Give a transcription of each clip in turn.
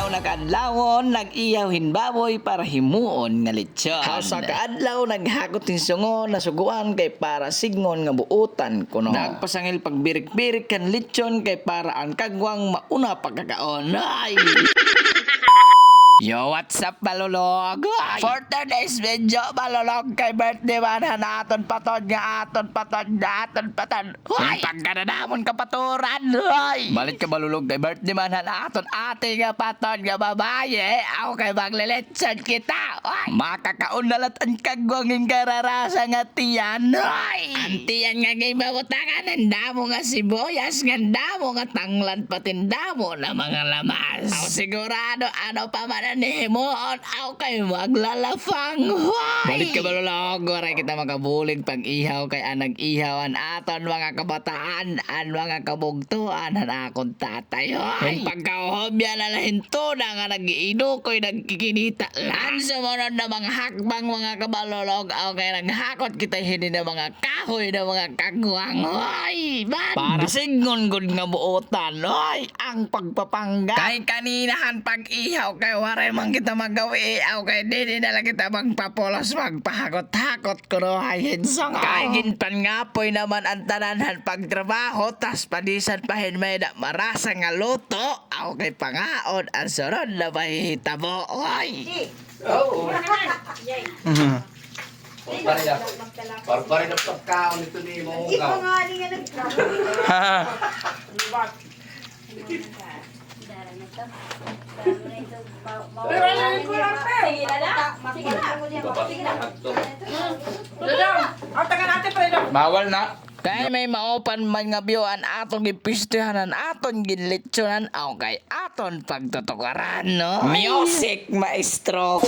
na kaadlawon nag-iyawhin baboy para himuon nga lechon. Sa kaadlaw naghakot tin sungo na suguan kay para signon nga buutan kuno. Nagpasangil pagbirik-birik kan lechon kay para ang kagwang mauna pagkakaon. Ay! Yo, what's up, balulog? For today's video, balulog kay birthday man naton patod nga aton patod nga aton patod. Hoy! Pagkanadamon ka paturan, hoy! Balik ka balulog kay birthday man naton ate nga patod nga babaye. Ako kay maglilitsan kita. Hoy! Makakaundalat ang kagwangin kararasa nga tiyan, hoy! Ang tiyan nga gay mabutangan, handa mo nga sibuyas, handa mo nga tanglan patinda mo na mga lamas. Ako sigurado, ano pa man himuon ako kay maglalafang. Hoy! Balik ka balulog, waray kita makabulig pag ihaw kay anag ihawan aton mga kabataan, an mga kabugtuan han akong tatay. Hoy! Yung pagkauhobya na lahinto na nga nag-iino ko'y nagkikinita lang sa monod na mga hakbang mga kabalulog. Ako kay naghakot kita hindi na mga kahoy na mga kagwang. Hoy! Man! Para sigon gud nga buotan. Hoy! Ang pagpapangga kay kaninahan pag ihaw kay waray man kita magawi. Ako kay di na lang kita magpapulos magpahakot-hakot kuno hayin song. Kay ginpan ngapoy naman ang tananhan pagtrabaho tas padisan pahin may da marasa nga luto. Ako kay pangaon ang sunod na mahihitabo. Oy! Oo. Barbari na pagkaon ito ni mo. Ikaw nga rin nga Bawal na. Kaya may maopan man nga biyuan atong gipistihanan aton ginletsonan aw kay aton pagtutukaran no. Music maestro.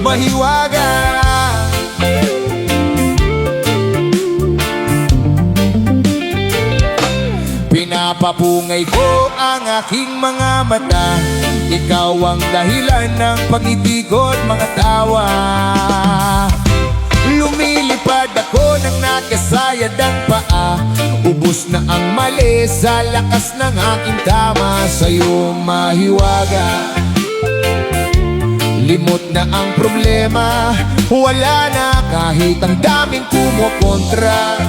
Mahiwaga pinapapungay ko ang aking mga mata. Ikaw ang dahilan ng pag-ibig at mga tawa. Lumilipad ako ng nakasayad ang paa. Ubus na ang mali sa lakas ng aking tama. Sa'yo mahiwaga, limot na ang problema. Wala na kahit ang daming kumukontra.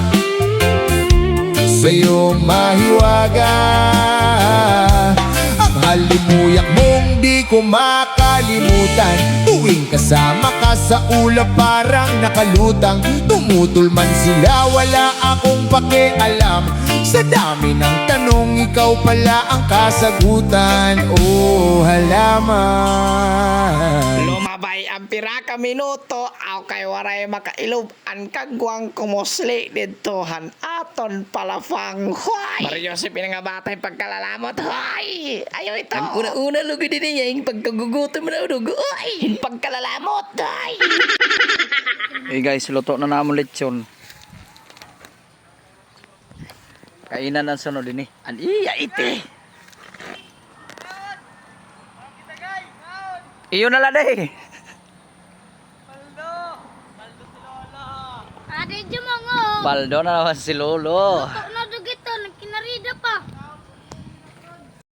Sa'yo mahiwaga, ang halimuyak mong di ko makalimutan. Tuwing kasama ka sa ulap parang nakalutang. Tumutol man sila wala akong pakialam. Sa dami ng tanong ikaw pala ang kasagutan. Oh halaman, Lumabay ang pira ka minuto aw kay waray makailob ang kagwang kumusli didtohan aton palafang. Hoy! Mario Joseph nga batay pagkalalamot. Hoy! Ayo ito. Ang una-una lugi din niya yung pagkagugutom na unog. Hoy! Yung pagkalalamot. Hoy! Hey guys, luto na namon lechon. Kainan ang sunod din eh. An iya ite. Iyo na lang eh. Ate Jumongo. Baldo na naman si Lolo.